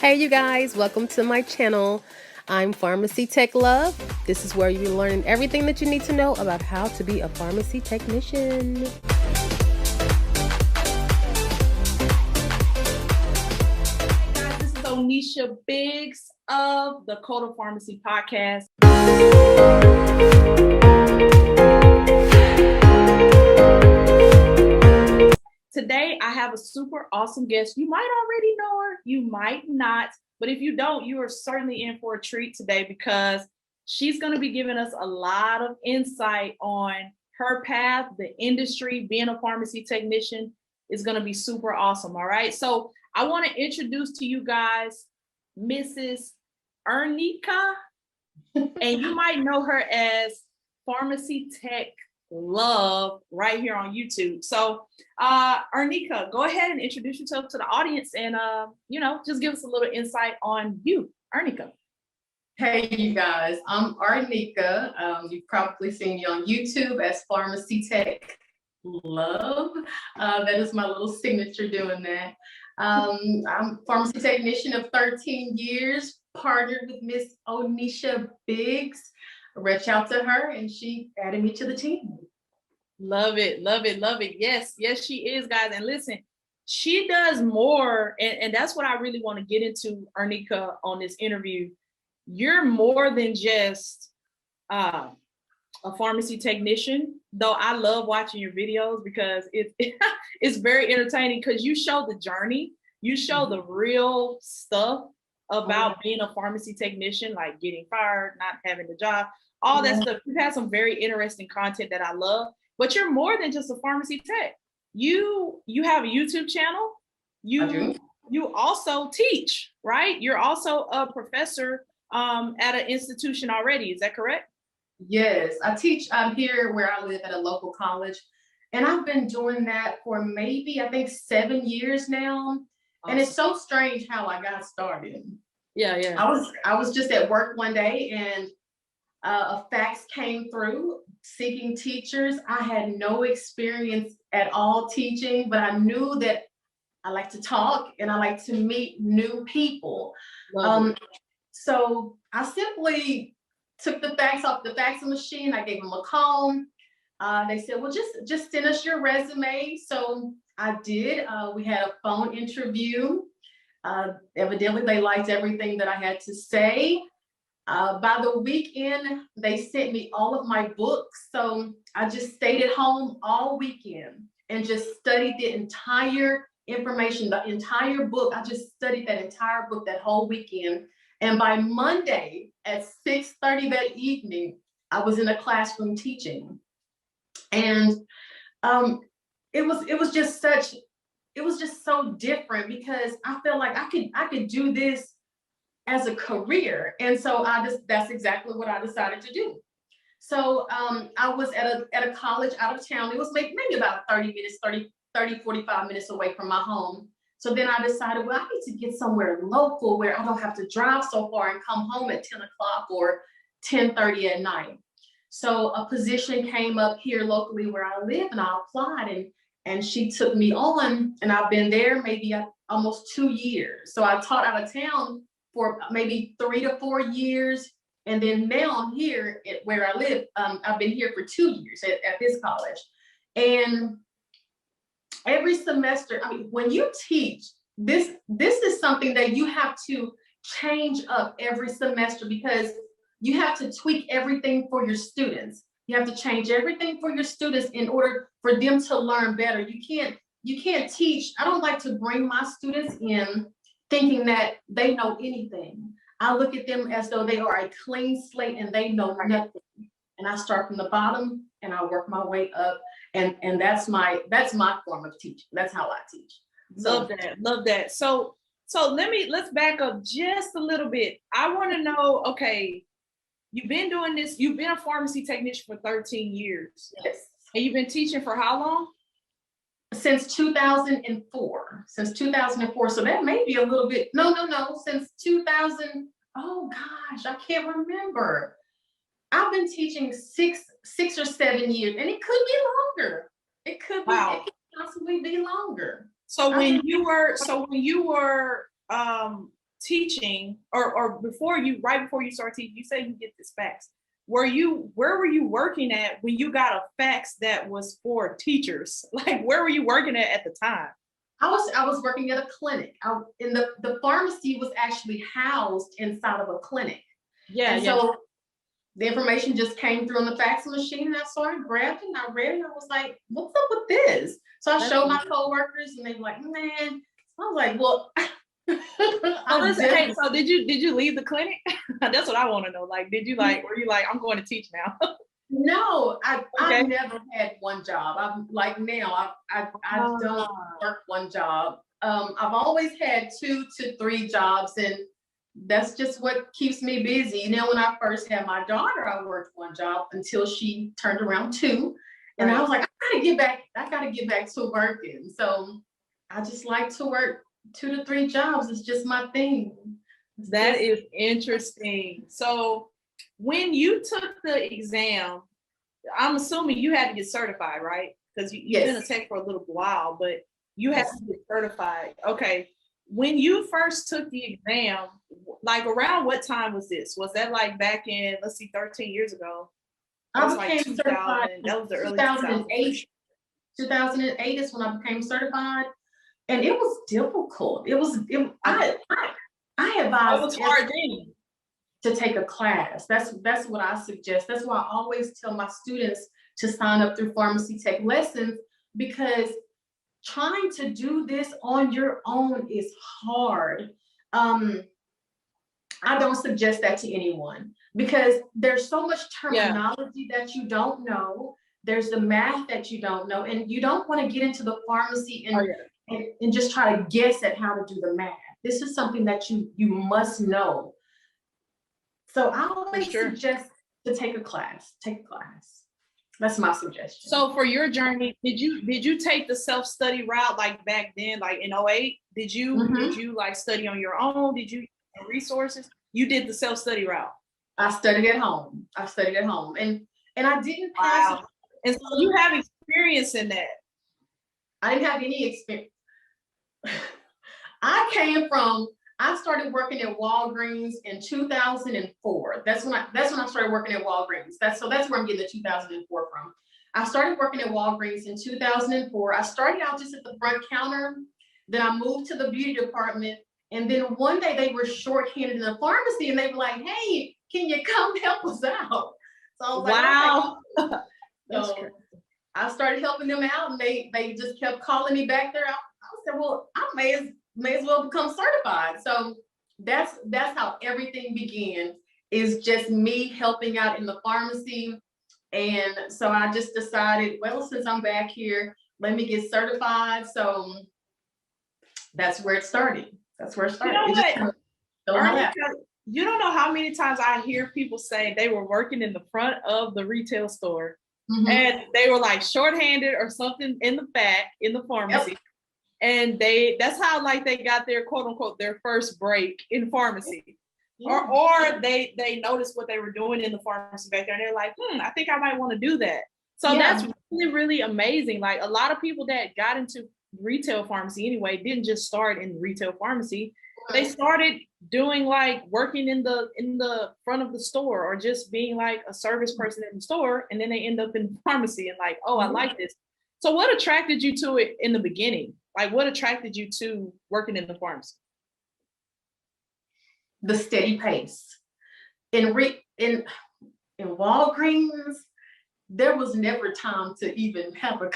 Hey you guys, welcome to my channel. I'm Pharmacy Tech Love. This is where you're learning everything that you need to know about how to be a pharmacy technician. Hey guys, this is Onisha Biggs of the Code of Pharmacy podcast. Today, I have a super awesome guest. You might already know her, you might not, but if you don't, you are certainly in for a treat today because she's going to be giving us a lot of insight on her path, the industry, being a pharmacy technician is going to be super awesome. All right. So I want to introduce to you guys Mrs. Ernika, and you might know her as Pharmacy Tech Love right here on YouTube. So Ernika, go ahead and introduce yourself to the audience and just give us a little insight on you, Ernika. Hey you guys, I'm Ernika. You've probably seen me on YouTube as Pharmacy Tech Love. That is my little signature doing that. I'm a pharmacy technician of 13 years, partnered with Miss Onisha Biggs. Reach out to her and she added me to the team. Love it, love it, love it. Yes, she is, guys. And listen, she does more, and that's what I really want to get into, Ernika, on this interview. You're more than just a pharmacy technician, though I love watching your videos because it's very entertaining because you show the journey, you show the real stuff about being a pharmacy technician, like getting fired, not having the job, all that stuff. You've had some very interesting content that I love, but you're more than just a pharmacy tech. You have a YouTube channel. You also teach, right? You're also a professor at an institution already. Is that correct? Yes, I teach here where I live at a local college, and I've been doing that for maybe, I think, 7 years now. Awesome. And it's so strange how I got started. Yeah. I was just at work one day and a fax came through seeking teachers. I had no experience at all teaching, but I knew that I like to talk and I like to meet new people. So I simply took the fax off the faxing machine. I gave them a call. They said, well, just send us your resume. So I did. We had a phone interview. Evidently, they liked everything that I had to say. By the weekend, they sent me all of my books. So I just stayed at home all weekend and just studied the entire information, the entire book. I just studied that entire book that whole weekend. And by Monday at 6:30 that evening, I was in a classroom teaching. And it was just so different because I felt like I could do this as a career. And so that's exactly what I decided to do. So I was at a college out of town. It was maybe about 45 minutes away from my home. So then I decided, well, I need to get somewhere local where I don't have to drive so far and come home at 10 o'clock or 10:30 at night. So a position came up here locally where I live, and I applied, and she took me on, and I've been there maybe almost 2 years. So I taught out of town for maybe 3 to 4 years. And then now I'm here where I live. I've been here for 2 years at this college. And every semester, I mean, when you teach, this is something that you have to change up every semester because you have to tweak everything for your students. You have to change everything for your students in order for them to learn better. You can't teach. I don't like to bring my students in thinking that they know anything. I look at them as though they are a clean slate and they know nothing. And I start from the bottom and I work my way up. And that's my form of teaching. That's how I teach. Love that. So let's back up just a little bit. I want to know, okay, you've been doing this, you've been a pharmacy technician for 13 years. Yes. And you've been teaching for how long? Since 2004. Since 2004. So that may be a little bit, no. Since 2000, oh gosh, I can't remember. I've been teaching six or 7 years, and it could be longer. It could possibly be longer. So when you were teaching, or right before you start teaching, you say you get this fax. Where were you working at when you got a fax that was for teachers? Like, where were you working at the time? I was working at a clinic. The pharmacy was actually housed inside of a clinic. Yeah. And so the information just came through on the fax machine, and I started grabbing. I read it. And I was like, "What's up with this?" So I showed my coworkers, and they were like, "Man." I was like, "Well." So did you leave the clinic? That's what I want to know. Like, were you like, I'm going to teach now? No, I've never had one job. I'm like now, I don't work one job. I've always had 2 to 3 jobs, and that's just what keeps me busy. You know, when I first had my daughter, I worked one job until she turned around 2. And I was like, I gotta get back to working. So I just like to work 2 to 3 jobs. It's just my thing. That is interesting. So when you took the exam, I'm assuming you had to get certified, right? Because you've been a tech for a little while, but you had to get certified. Okay. When you first took the exam, like around what time was this? Was that like back in, 13 years ago? I became certified. That was the early 2008. 2008 is when I became certified, and it was difficult. I advise it was hard then to take a class. That's what I suggest. That's why I always tell my students to sign up through Pharmacy Tech Lessons, because trying to do this on your own is hard. I don't suggest that to anyone, because there's so much terminology that you don't know. There's the math that you don't know, and you don't want to get into the pharmacy and just try to guess at how to do the math. This is something that you must know. So I always suggest to take a class. That's my suggestion. So for your journey, did you take the self-study route like back then, like in 2008? Did you like study on your own? Did you use resources? You did the self-study route. I studied at home. And I didn't pass. Wow. And so you have experience in that. I didn't have any experience. I started working at Walgreens in 2004. That's when I started working at Walgreens. That's where I'm getting the 2004 from. I started working at Walgreens in 2004. I started out just at the front counter. Then I moved to the beauty department. And then one day they were shorthanded in the pharmacy, and they were like, "Hey, can you come help us out?" So I was like, wow. Okay. So I started helping them out, and they just kept calling me back there. I said, well, I may as well become certified. So that's how everything began, is just me helping out in the pharmacy. And so I just decided, well, since I'm back here, let me get certified. So that's where it started. You don't know how many times I hear people say they were working in the front of the retail store, and they were like shorthanded or something in the back in the pharmacy. And that's how like they got their quote unquote their first break in pharmacy. Or they noticed what they were doing in the pharmacy back there, and they're like, I think I might want to do that. So that's really, really amazing. Like, a lot of people that got into retail pharmacy anyway didn't just start in retail pharmacy. They started doing like working in the front of the store, or just being like a service person in the store, and then they end up in pharmacy and like, oh, I like this. So what attracted you to it in the beginning? Like, what attracted you to working in the pharmacy? The steady pace. In Walgreens, there was never time to even have a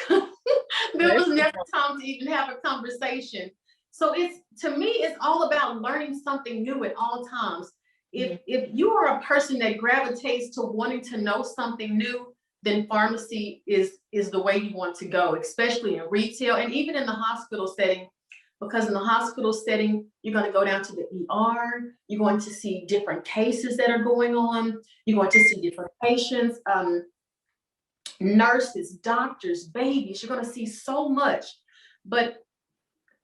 conversation. So to me, it's all about learning something new at all times. If you are a person that gravitates to wanting to know something new, then pharmacy is the way you want to go, especially in retail and even in the hospital setting. Because in the hospital setting, you're going to go down to the ER, you're going to see different cases that are going on, you're going to see different patients, nurses, doctors, babies. You're going to see so much. But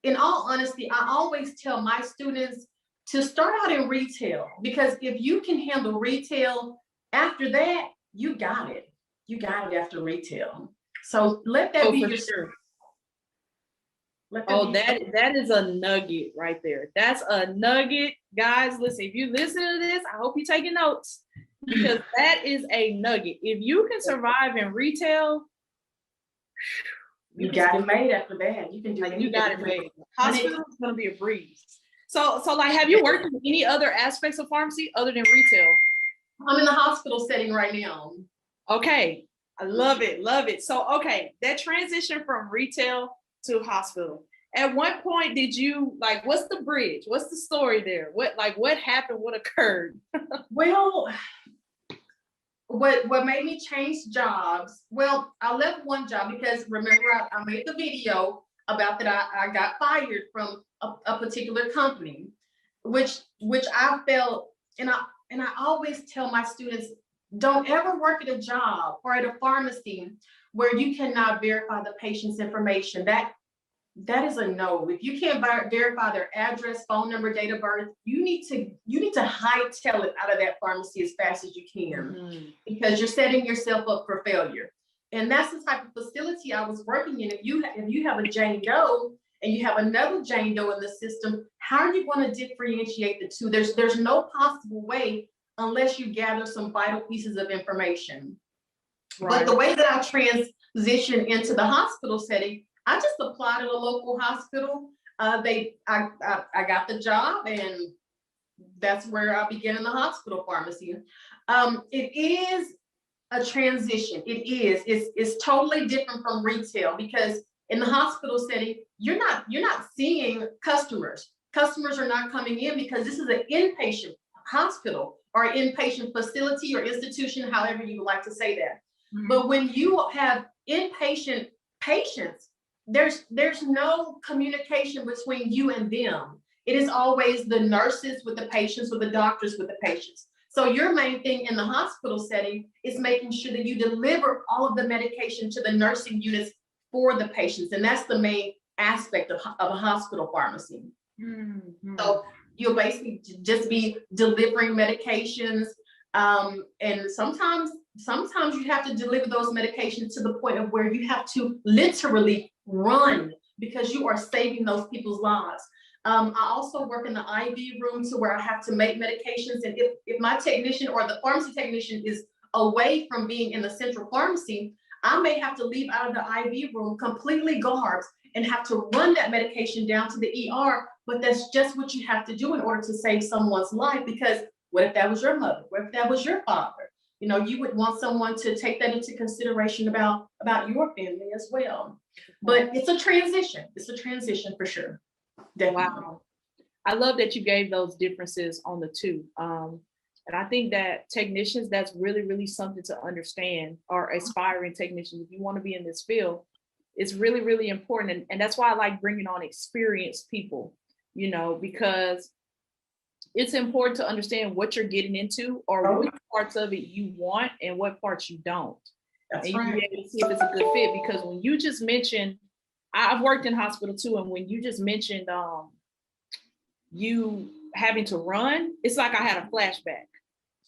in all honesty, I always tell my students to start out in retail, because if you can handle retail, after that, you got it. You got it after retail. So let that be your Oh, that is a nugget right there. That's a nugget. Guys, listen, if you listen to this, I hope you're taking notes because that is a nugget. If you can survive in retail, you got it made after that. You can do like, you got it made. Hospital is gonna be a breeze. So like, have you worked in any other aspects of pharmacy other than retail? I'm in the hospital setting right now. Okay, I love it, love it. So okay, that transition from retail to hospital. At what point did you like? What's the bridge? What's the story there? What happened? What occurred? Well, what made me change jobs? Well, I left one job because remember I made the video about that I got fired from a particular company, which I felt, and I always tell my students, don't ever work at a job or at a pharmacy where you cannot verify the patient's information. That is a no. If you can't verify their address, phone number, date of birth, you need to hightail it out of that pharmacy as fast as you can, because you're setting yourself up for failure. And that's the type of facility I was working in. If you have a Jane Doe and you have another Jane Doe in the system, how are you going to differentiate the two? There's no possible way unless you gather some vital pieces of information. Right. But the way that I transitioned into the hospital setting, I just applied at a local hospital. I got the job, and that's where I began in the hospital pharmacy. It is a transition. It's totally different from retail, because in the hospital setting, you're not seeing customers. Customers are not coming in because this is an inpatient hospital or inpatient facility or institution, however you would like to say that. But when you have inpatient patients, there's no communication between you and them. It is always the nurses with the patients or the doctors with the patients. So your main thing in the hospital setting is making sure that you deliver all of the medication to the nursing units for the patients. And that's the main aspect of a hospital pharmacy. So you'll basically just be delivering medications. And sometimes you have to deliver those medications to the point of where you have to literally run because you are saving those people's lives. I also work in the IV room to where I have to make medications. And if my technician or the pharmacy technician is away from being in the central pharmacy, I may have to leave out of the IV room completely garbed and have to run that medication down to the ER. But that's just what you have to do in order to save someone's life. Because what if that was your mother? What if that was your father? You know, you would want someone to take that into consideration about your family as well. But it's a transition. It's a transition for sure. Definitely. Wow. I love that you gave those differences on the two. And I think that technicians, that's really, really something to understand, or aspiring technicians. If you want to be in this field, it's really, really important. And that's why I like bringing on experienced people, you know, because it's important to understand what you're getting into, or which parts of it you want and what parts you don't. That's and right. you be able to see if it's a good fit. Because when you just mentioned, I've worked in hospital too, and when you just mentioned you having to run, it's like I had a flashback.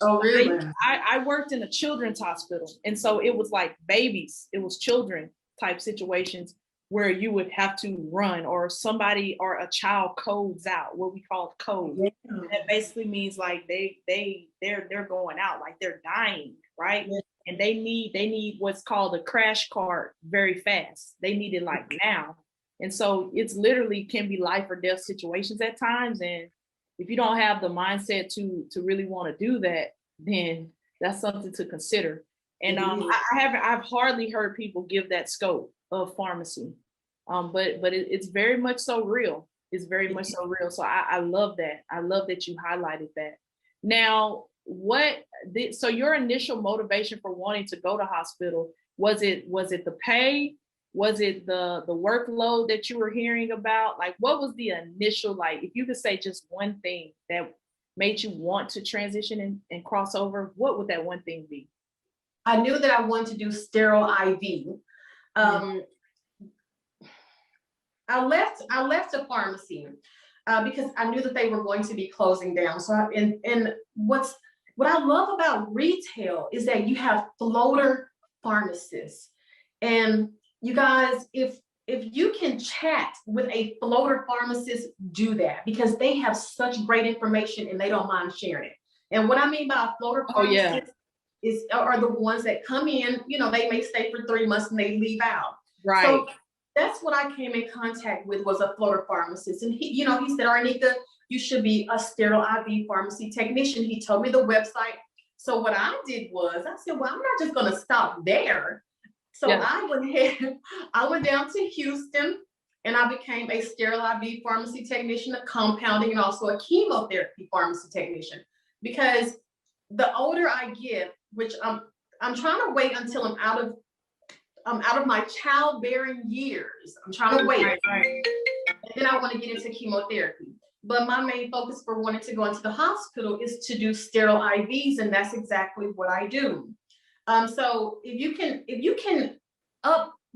Oh, really? I worked in a children's hospital, and so it was like babies, it was children type situations where you would have to run, or somebody or a child codes out, what we call code. Yeah. That basically means like they're going out, like they're dying, right? Yeah. And they need what's called a crash cart very fast. They need it like now. And so it's literally can be life or death situations at times. And if you don't have the mindset to really want to do that, then that's something to consider. And I've hardly heard people give that scope of pharmacy, but it's very much so real. It's very much so real. So I love that. I love that you highlighted that. Now, so your initial motivation for wanting to go to hospital, was it the pay? Was it the workload that you were hearing about? Like, what was the initial, like, if you could say just one thing that made you want to transition and cross over, what would that one thing be? I knew that I wanted to do sterile IV. I left a pharmacy because I knew that they were going to be closing down. So what I love about retail is that you have floater pharmacists. And you guys, if if you can chat with a floater pharmacist, do that, because they have such great information and they don't mind sharing it. And what I mean by a floater pharmacist are the ones that come in, you know, they may stay for 3 months and they leave out. Right. So that's what I came in contact with, was a floater pharmacist. And he, you know, he said, Arnika, you should be a sterile IV pharmacy technician. He told me the website. So what I did was, I said, well, I'm not just going to stop there. So I went down to Houston and I became a sterile IV pharmacy technician, a compounding, and also a chemotherapy pharmacy technician. Because the older I get, which I'm trying to wait until I'm out of my childbearing years. I'm trying to wait. Right. And then I want to get into chemotherapy. But my main focus for wanting to go into the hospital is to do sterile IVs, and that's exactly what I do. So if you can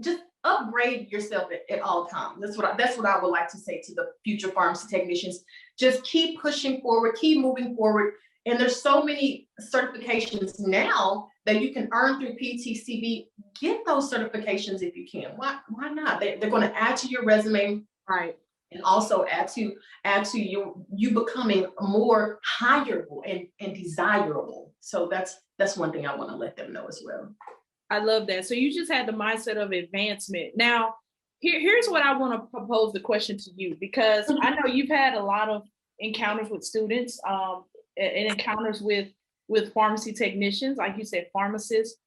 just upgrade yourself at all times. That's what I would like to say to the future pharmacy technicians. Just keep pushing forward, keep moving forward. And there's so many certifications now that you can earn through PTCB. Get those certifications if you can. Why not? They're going to add to your resume, right? And also add to you becoming more hireable and desirable. So that's one thing I want to let them know as well. I love that. So you just had the mindset of advancement. Now, here's what I want to propose the question to you, because I know you've had a lot of encounters with students, and encounters with pharmacy technicians, like you said, pharmacists.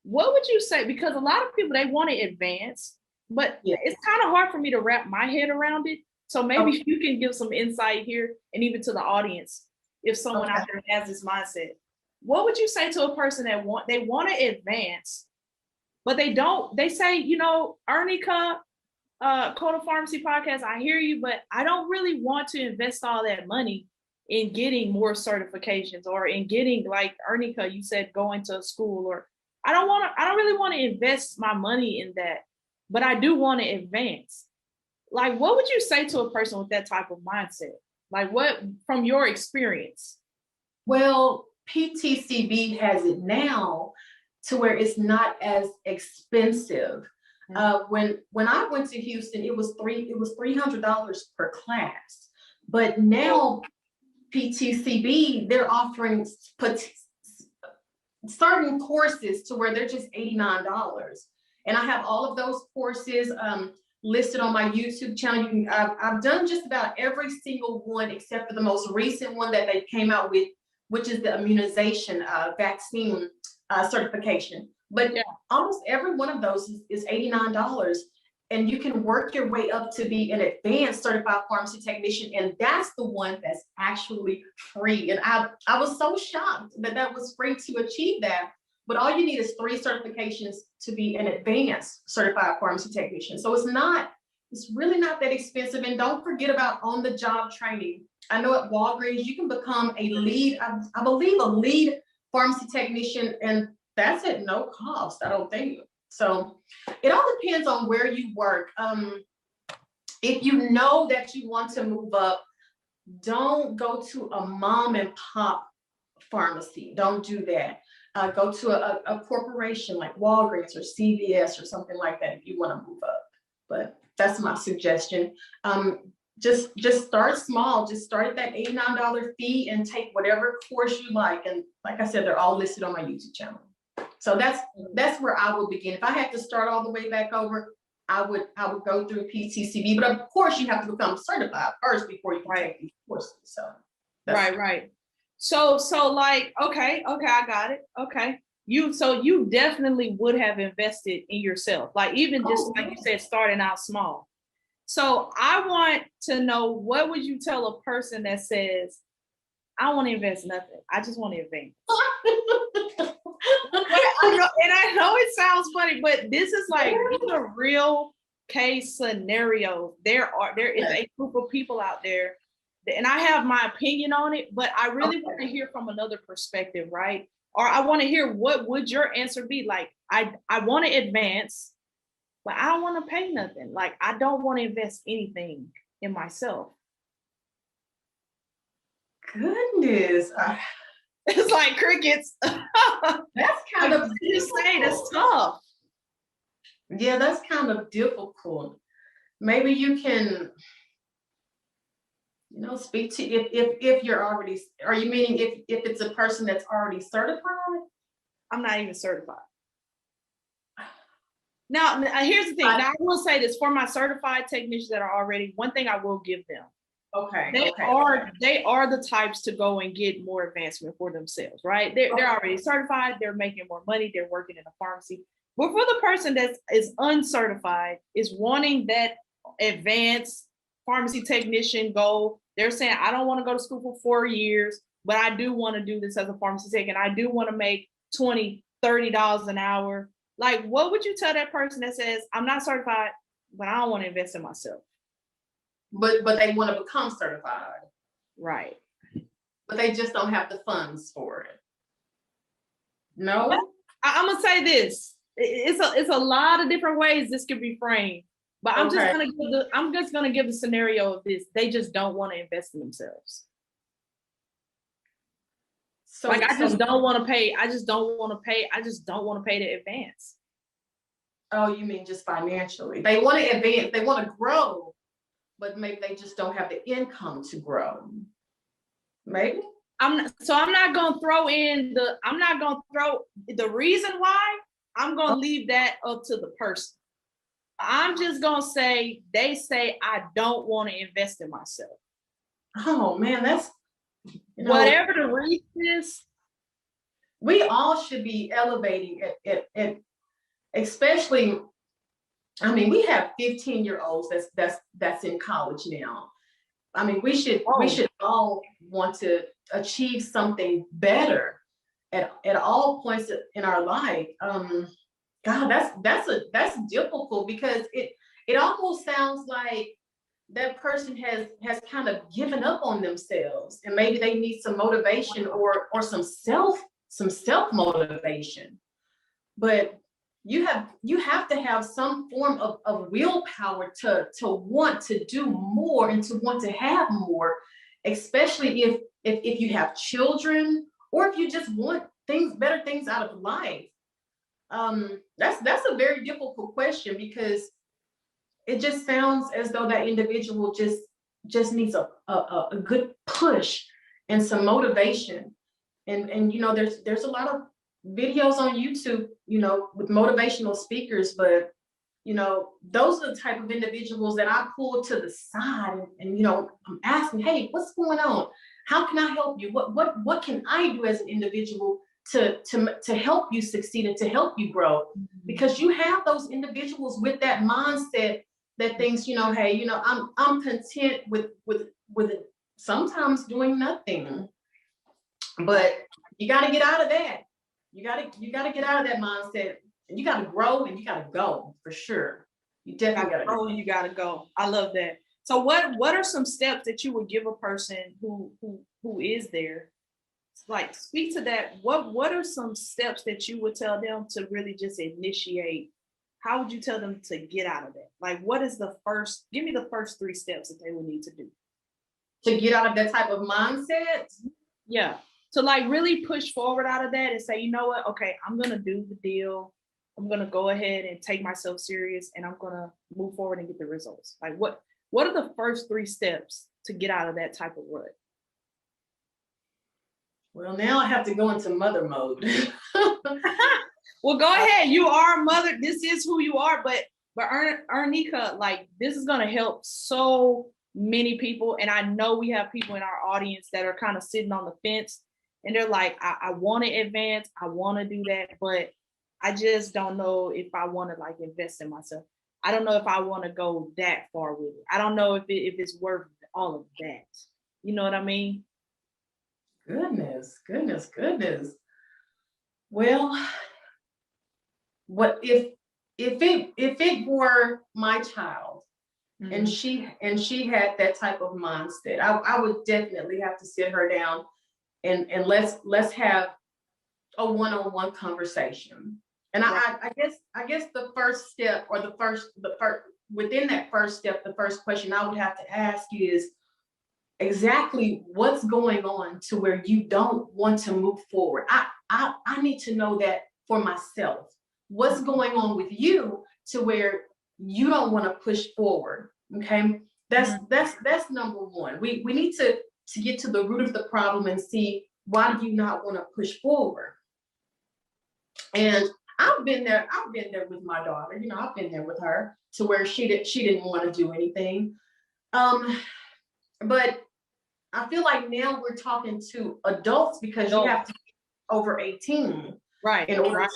What would you say? Because a lot of people, they want to advance, but it's kind of hard for me to wrap my head around it. So maybe you can give some insight here, and even to the audience, if someone out there has this mindset. What would you say to a person that want to advance, but they say, you know, Arnika, Code of Pharmacy podcast, I hear you, but I don't really want to invest all that money in getting more certifications, or in getting, like Arnika, you said, going to a school, or I don't really want to invest my money in that, but I do want to advance. Like, what would you say to a person with that type of mindset? Like, what, from your experience? Well, PTCB has it now to where it's not as expensive. When I went to Houston, it was $300 per class, but now PTCB, they're offering certain courses to where they're just $89. And I have all of those courses listed on my YouTube channel. I've done just about every single one except for the most recent one that they came out with, which is the immunization vaccine certification. But almost every one of those is $89. And you can work your way up to be an advanced certified pharmacy technician. And that's the one that's actually free. And I was so shocked that was free to achieve that. But all you need is 3 certifications to be an advanced certified pharmacy technician. So it's really not that expensive. And don't forget about on-the-job training. I know at Walgreens, you can become a lead, I believe a lead pharmacy technician, and that's at no cost, I don't think. So it all depends on where you work. If you know that you want to move up, don't go to a mom and pop pharmacy. Don't do that. Go to a corporation like Walgreens or CVS or something like that if you want to move up. But that's my suggestion. Just start small. Just start at that $89 fee and take whatever course you like. And like I said, they're all listed on my YouTube channel. So that's where I would begin. If I had to start all the way back over, I would go through PTCB. But of course, you have to become certified first before you can take these courses. So right. So like, okay, I got it. Okay. You definitely would have invested in yourself. Like, even just like you said, starting out small. So I want to know, what would you tell a person that says, I want to invest nothing, I just want to advance? And I know it sounds funny, but this is like, these are real case scenarios. There is a group of people out there, and I have my opinion on it, but I really want to hear from another perspective, right? Or I want to hear, what would your answer be? Like, I want to advance, but I don't want to pay nothing. Like, I don't want to invest anything in myself. Goodness. It's like crickets. That's kind of just say that's tough. Yeah, that's kind of difficult. maybe you can, speak to, if you're already, are you meaning if it's a person that's already certified? I'm not even certified. Now, here's the thing. Now, I will say this for my certified technicians that are already, one thing I will give them. Okay. They are the types to go and get more advancement for themselves, right? They're already certified. They're making more money. They're working in a pharmacy. But for the person that is uncertified, is wanting that advanced pharmacy technician goal, they're saying, I don't want to go to school for 4 years, but I do want to do this as a pharmacy tech, and I do want to make $20, $30 an hour. Like, what would you tell that person that says, I'm not certified, but I don't want to invest in myself? But they want to become certified. Right. But they just don't have the funds for it. No? I'm going to say this. It's a lot of different ways this could be framed. But I'm just going to give the scenario of this. They just don't want to invest in themselves. So I just don't want to pay. I just don't want to pay the advance. Oh, you mean just financially? They want to advance. They want to grow, but maybe they just don't have the income to grow. Maybe. I'm not going to throw the reason why. I'm going to leave that up to the person. I'm just going to say, they say, I don't want to invest in myself. Oh man, that's, whatever the reason is. We all should be elevating it, especially, I mean, we have 15-year-olds that's in college now. I mean, we should all want to achieve something better at all points in our life. God, that's difficult, because it almost sounds like that person has kind of given up on themselves, and maybe they need some motivation or some self motivation. But you have to have some form of willpower to want to do more and to want to have more, especially if you have children, or if you just want better things out of life. That's a very difficult question, because it just sounds as though that individual just needs a good push and some motivation. And there's a lot of videos on YouTube, with motivational speakers, but those are the type of individuals that I pull to the side, and I'm asking, hey, what's going on? How can I help you? What can I do as an individual to help you succeed and to help you grow? Because you have those individuals with that mindset that thinks, hey, I'm content with sometimes doing nothing. But you got to get out of that. You got to get out of that mindset, and you got to grow, and you got to go for sure. You definitely got to grow. You got to go. I love that. So what are some steps that you would give a person who is there? Like, speak to that. What are some steps that you would tell them to really just initiate? How would you tell them to get out of that? Like, what is give me the first 3 steps that they would need to do to get out of that type of mindset? Yeah. To like really push forward out of that and say, you know what? Okay, I'm going to do the deal. I'm going to go ahead and take myself serious, and I'm going to move forward and get the results. Like, what are the first 3 steps to get out of that type of rut? Well, now I have to go into mother mode. Well, go ahead. You are a mother. This is who you are. But Ernika, like, this is going to help so many people. And I know we have people in our audience that are kind of sitting on the fence, and they're like, I want to advance. I want to do that, but I just don't know if I want to like invest in myself. I don't know if I want to go that far with it. I don't know if it's worth all of that. You know what I mean? Goodness. Well, what if it were my child, mm-hmm. and she had that type of mindset, I would definitely have to sit her down and let's have a one-on-one conversation. And right. I guess the first step, or the first within that first step, the first question I would have to ask you is exactly what's going on to where you don't want to move forward. I need to know that for myself. What's going on with you to where you don't want to push forward? Okay, that's number one. We need to get to the root of the problem and see, why do you not want to push forward? And I've been there with my daughter. You know, I've been there with her to where she didn't want to do anything. But I feel like now we're talking to adults, because you have to be over 18, right, in order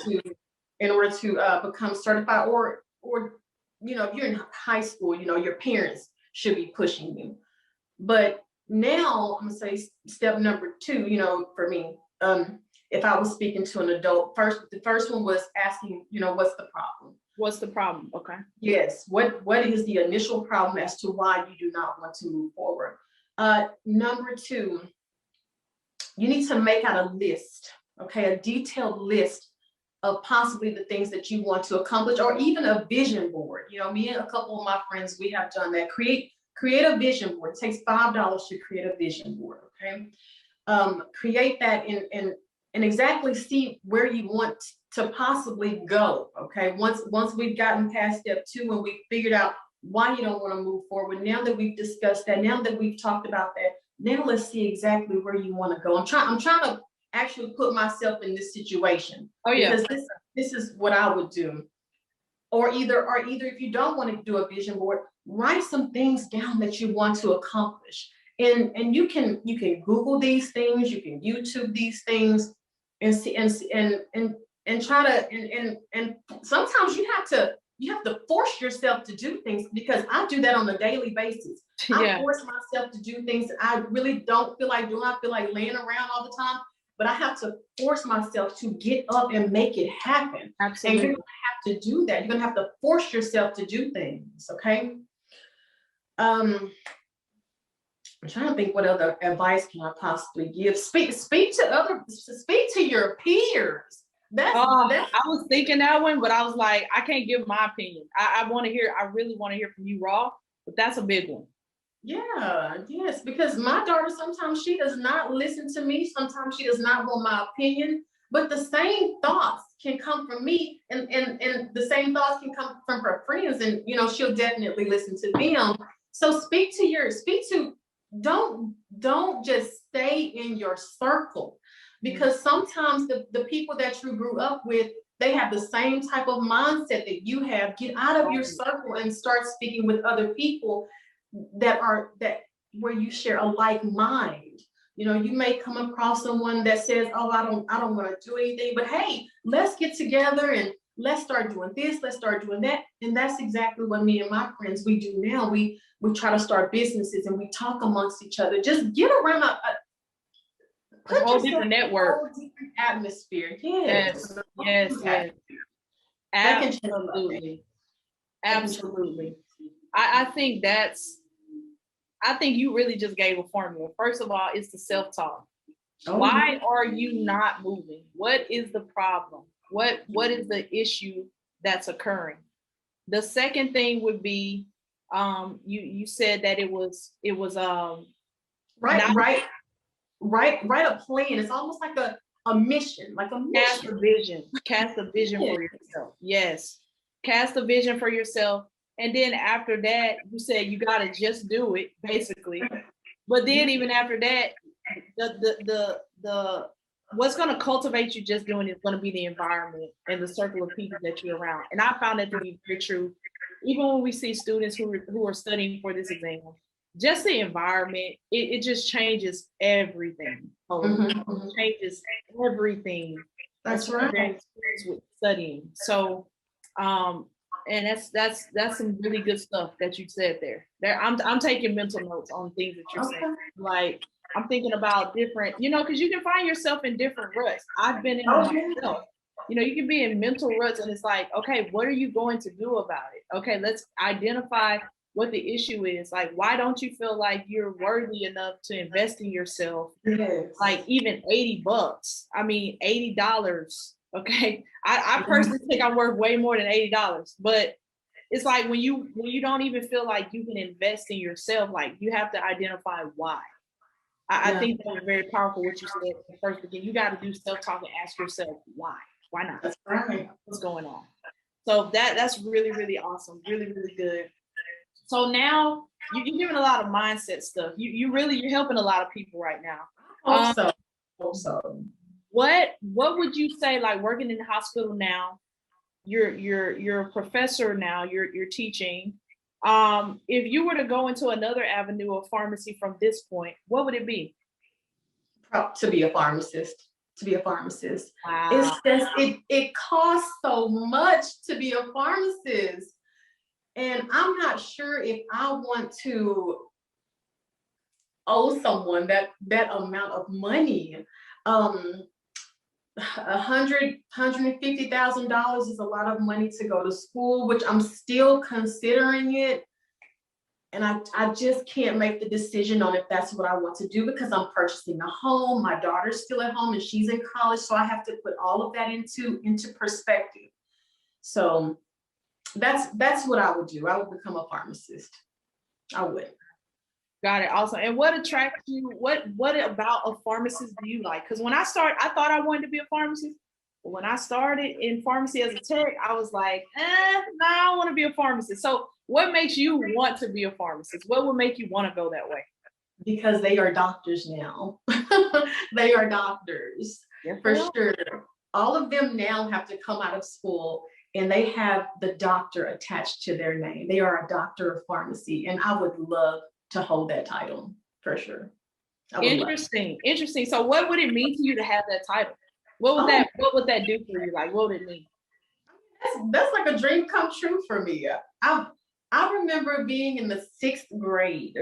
to become certified, or you know, if you're in high school, you know, your parents should be pushing you. But now I'm gonna say step number two, you know, for me, if I was speaking to an adult, the first one was asking, you know, what's the problem? What's the problem? Okay. Yes. What is the initial problem as to why you do not want to move forward? Number two, you need to make out a list, okay, a detailed list of possibly the things that you want to accomplish, or even a vision board. You know, me and a couple of my friends, we have done that. Create a vision board. It takes $5 to create a vision board, okay? Create that and exactly see where you want to possibly go, okay? Once we've gotten past step two and we figured out why you don't want to move forward, now that we've discussed that, now that we've talked about that, now let's see exactly where you want to go. I'm trying to actually put myself in this situation. Oh yeah. Because this is what I would do. Or either if you don't want to do a vision board, write some things down that you want to accomplish. And you can Google these things, you can YouTube these things, and see and try to and sometimes you have to force yourself to do things, because I do that on a daily basis. I force myself to do things that I really don't feel like doing. I feel like laying around all the time, but I have to force myself to get up and make it happen. Absolutely. And you're gonna have to do that. You're gonna have to force yourself to do things. Okay. I'm trying to think, what other advice can I possibly give? Speak to your peers. I was thinking that one, but I was like, I can't give my opinion. I really want to hear from you, Raw, but that's a big one. Yeah, yes, because my daughter, sometimes she does not listen to me. Sometimes she does not want my opinion, but the same thoughts can come from me, and the same thoughts can come from her friends, and you know, she'll definitely listen to them. So don't just stay in your circle, because sometimes the people that you grew up with, they have the same type of mindset that you have. Get out of your circle and start speaking with other people that where you share a like mind. You know, you may come across someone that says, oh, I don't want to do anything, but hey, let's get together and let's start doing this, let's start doing that. And that's exactly what me and my friends, we do now. We try to start businesses, and we talk amongst each other. Just get around a whole different network, a whole different atmosphere. Yes. Absolutely. I think you really just gave a formula. First of all, it's the self-talk. Why are you not moving? What is the problem? What is the issue that's occurring? The second thing would be, you said that it was write a plan. It's almost like a mission, Cast a vision for yourself. Yes, cast a vision for yourself. And then after that, you said you got to just do it, basically. But then even after that, the what's going to cultivate you just doing it is going to be the environment and the circle of people that you're around. And I found that to be very true. Even when we see students who are studying for this exam, just the environment, it just changes everything. It changes everything. That's right. With studying. So, and that's some really good stuff that you said there. I'm taking mental notes on things that you're saying. Like, I'm thinking about different, because you can find yourself in different ruts. I've been in myself. You can be in mental ruts, and it's like, okay, what are you going to do about it? Okay, let's identify what the issue is. Like, why don't you feel like you're worthy enough to invest in yourself? Yes. Like even $80. I mean, $80. Okay. I personally think I'm worth way more than $80, but it's like when you don't even feel like you can invest in yourself, like you have to identify why. I think that was very powerful what you said at the first beginning. You got to do self-talk and ask yourself why. Why not? That's right. What's going on? So that's really, really awesome. Really, really good. So now you're giving a lot of mindset stuff. You're helping a lot of people right now. Hope so. Hope so. What would you say, like working in the hospital now? You're a professor now. You're teaching. If you were to go into another avenue of pharmacy from this point, what would it be? To be a pharmacist. To be a pharmacist. Wow. It's just it costs so much to be a pharmacist. And I'm not sure if I want to owe someone that amount of money. $150,000 is a lot of money to go to school, which I'm still considering it. And I just can't make the decision on if that's what I want to do, because I'm purchasing a home. My daughter's still at home and she's in college. So I have to put all of that into perspective. So that's what I would do. I would become a pharmacist. I would. Got it. Awesome. And what attracts you? What about a pharmacist do you like? Because when I started, I thought I wanted to be a pharmacist. But when I started in pharmacy as a tech, I was like, I don't want to be a pharmacist. So what makes you want to be a pharmacist? What would make you want to go that way? Because they are doctors now. They are doctors, for sure. All of them now have to come out of school and they have the doctor attached to their name. They are a doctor of pharmacy. And I would love to hold that title, for sure. Interesting. So what would it mean to you to have that title? What would that do for you? Like, what would it mean? That's like a dream come true for me. I remember being in the 6th grade,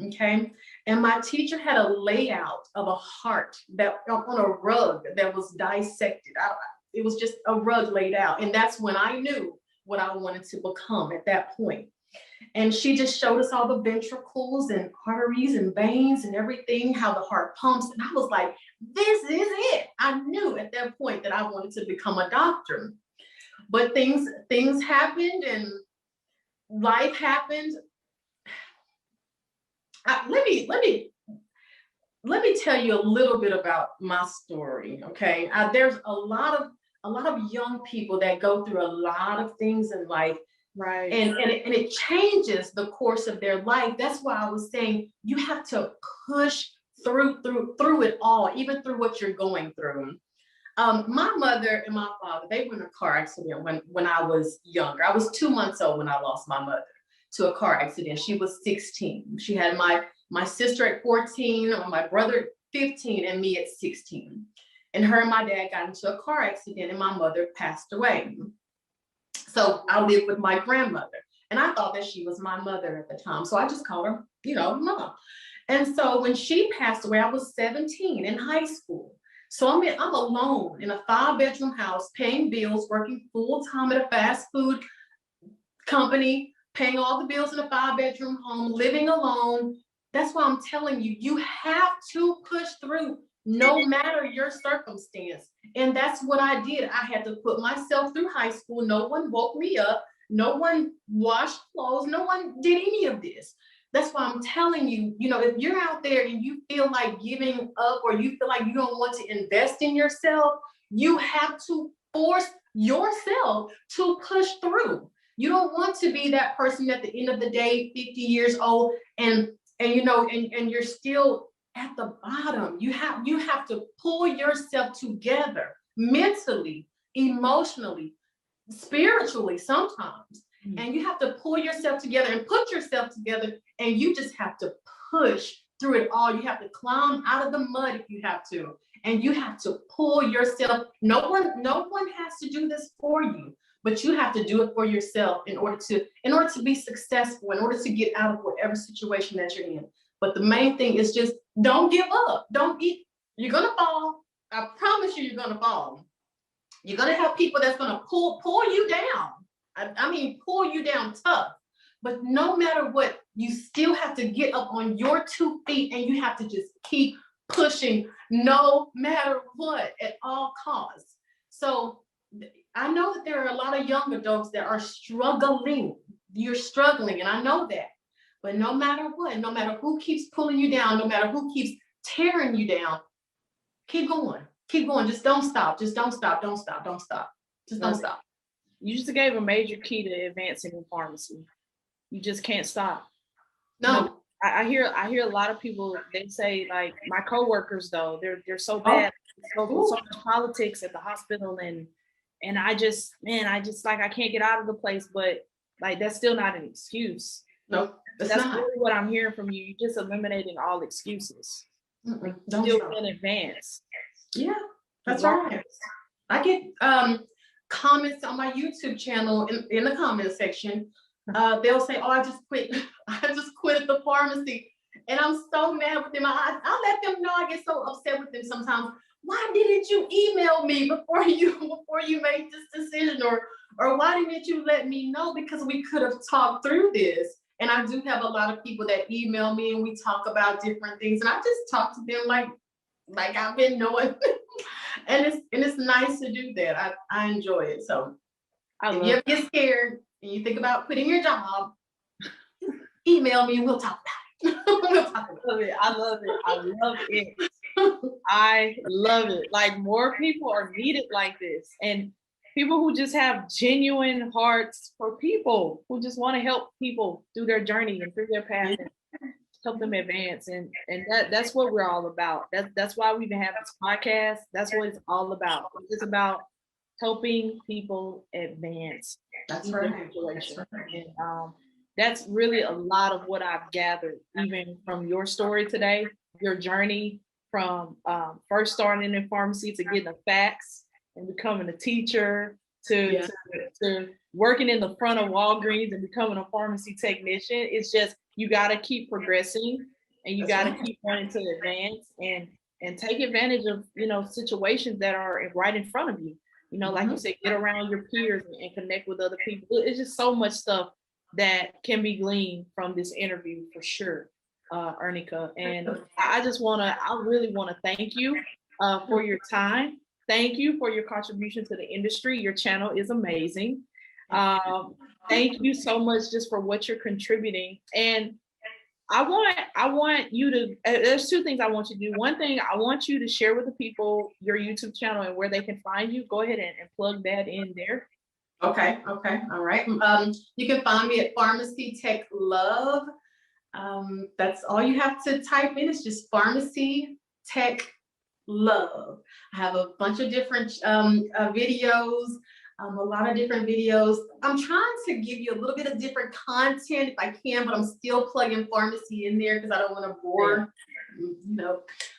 okay? And my teacher had a layout of a heart that on a rug that was dissected. It was just a rug laid out. And that's when I knew what I wanted to become at that point. And she just showed us all the ventricles and arteries and veins and everything, how the heart pumps. And I was like, this is it. I knew at that point that I wanted to become a doctor. But things happened and life happened. Let me tell you a little bit about my story, okay? There's a lot of young people that go through a lot of things in life. Right. And it changes the course of their life. That's why I was saying you have to push through it all, even through what you're going through. My mother and my father, they were in a car accident when I was younger. I was 2 months old when I lost my mother to a car accident. She was 16. She had my sister at 14, my brother at 15, and me at 16. And her and my dad got into a car accident and my mother passed away. So I lived with my grandmother and I thought that she was my mother at the time. So I just called her, Mom. And so when she passed away, I was 17 in high school. So I'm alone in a 5-bedroom house, paying bills, working full-time at a fast food company, paying all the bills in a 5-bedroom home, living alone. That's why I'm telling you, you have to push through no matter your circumstance. And that's what I did. I had to put myself through high school. No one woke me up. No one washed clothes. No one did any of this. That's why I'm telling you, if you're out there and you feel like giving up or you feel like you don't want to invest in yourself, you have to force yourself to push through. You don't want to be that person at the end of the day, 50 years old, and you're still at the bottom. You have to pull yourself together mentally, emotionally, spiritually sometimes. And you have to pull yourself together and put yourself together, and you just have to push through it all. You have to climb out of the mud if you have to, and you have to pull yourself. No one has to do this for you, but you have to do it for yourself in order to be successful, in order to get out of whatever situation that you're in. But the main thing is just don't give up. You're gonna fall. I promise you're gonna fall. You're gonna have people that's gonna pull you down. I mean, pull you down tough. But no matter what, you still have to get up on your 2 feet and you have to just keep pushing no matter what at all costs. So I know that there are a lot of young adults that are struggling. You're struggling, and I know that. But no matter what, no matter who keeps pulling you down, no matter who keeps tearing you down, keep going. Keep going. Just don't stop. Just don't stop. Don't stop. Don't stop. Just don't stop. You just gave a major key to advancing in pharmacy. You just can't stop. No. I hear a lot of people, they say like my coworkers though, they're so bad, so much politics at the hospital, and I just like I can't get out of the place, but like that's still not an excuse. No, that's not really what I'm hearing from you. You're just eliminating all excuses. Like, still in advance. Yeah, that's right. I get comments on my YouTube channel in the comment section. They'll say, "Oh, I just quit. I just quit at the pharmacy," and I'm so mad with them. I'll let them know. I get so upset with them sometimes. Why didn't you email me before you made this decision, or why didn't you let me know? Because we could have talked through this. And I do have a lot of people that email me, and we talk about different things, and I just talk to them like I've been knowing. and it's nice to do that. I enjoy it. So if you ever get scared and you think about quitting your job, email me and we'll talk about it. We'll talk about it. I love it. I love it. I love it. Like, more people are needed like this, and people who just have genuine hearts for people, who just want to help people through their journey and through their path and help them advance. And that's what we're all about. That's why we've been having this podcast. That's what it's all about. It's about helping people advance. That's right. That's right. And that's really a lot of what I've gathered, even from your story today, your journey from first starting in pharmacy to getting the facts and becoming a teacher to working in the front of Walgreens and becoming a pharmacy technician. It's just, you got to keep progressing, and you got to keep wanting to advance and take advantage of, situations that are right in front of you. Like you said, get around your peers and connect with other people. It's just so much stuff that can be gleaned from this interview for sure, Ernika. And I really want to thank you for your time. Thank you for your contribution to the industry. Your channel is amazing. Thank you so much just for what you're contributing. And I want you to, there's two things I want you to do. One thing, I want you to share with the people your YouTube channel and where they can find you. Go ahead and plug that in there. Okay. All right. You can find me at pharmacytechlove. That's all you have to type in. It's just Pharmacy Tech Love. I have a bunch of different videos, a lot of different videos. I'm trying to give you a little bit of different content if I can, but I'm still plugging pharmacy in there because I don't want to bore,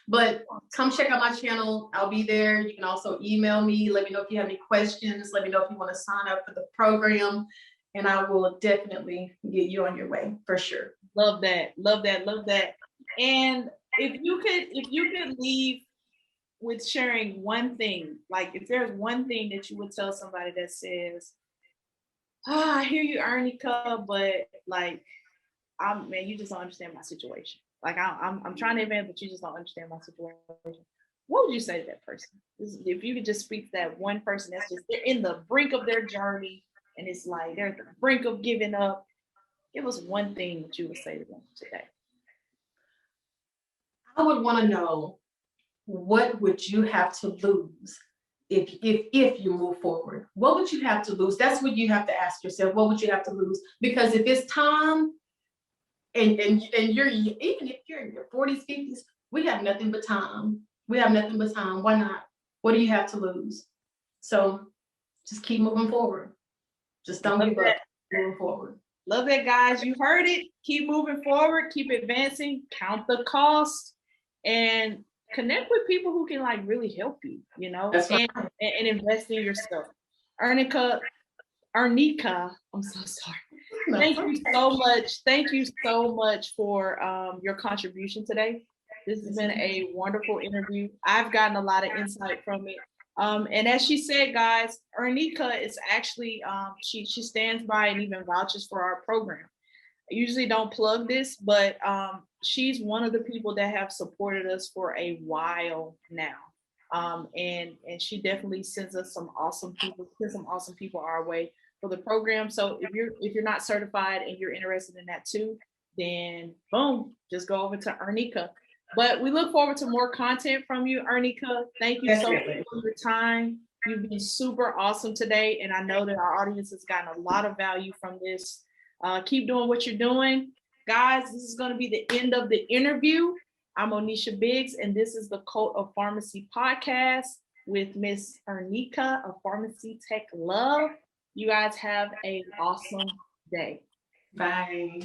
But come check out my channel. I'll be there. You can also email me. Let me know if you have any questions. Let me know if you want to sign up for the program, and I will definitely get you on your way for sure. Love that. And if you could leave with sharing one thing, like if there's one thing that you would tell somebody that says, I hear you, Ernika, but like, you just don't understand my situation. Like I'm trying to advance, but you just don't understand my situation. What would you say to that person? If you could just speak to that one person that's just, they're in the brink of their journey, and it's like they're at the brink of giving up. Give us one thing that you would say to them today. I would want to know, what would you have to lose if you move forward? What would you have to lose? That's what you have to ask yourself. What would you have to lose? Because if it's time, and you're, even if you're in your 40s, 50s, we have nothing but time. Why not? What do you have to lose? So just keep moving forward. Just don't give up. Moving forward. Love that, guys. You heard it. Keep moving forward. Keep advancing. Count the cost, and connect with people who can like really help you. That's right. and invest in yourself. Ernika, I'm so sorry. Thank you so much. Thank you so much for your contribution today. This has been a wonderful interview. I've gotten a lot of insight from it. And as she said, guys, Ernika is actually, she stands by and even vouches for our program. I usually don't plug this, but she's one of the people that have supported us for a while now. And she definitely sends us some awesome people our way for the program. So if you're not certified and you're interested in that too, then boom, just go over to Ernika. But we look forward to more content from you, Ernika. Thank you so much for your time. You've been super awesome today, and I know that our audience has gotten a lot of value from this. Keep doing what you're doing. Guys, this is going to be the end of the interview. I'm Onisha Biggs, and this is the Cult of Pharmacy podcast with Miss Ernika of Pharmacy Tech Love. You guys have an awesome day. Bye.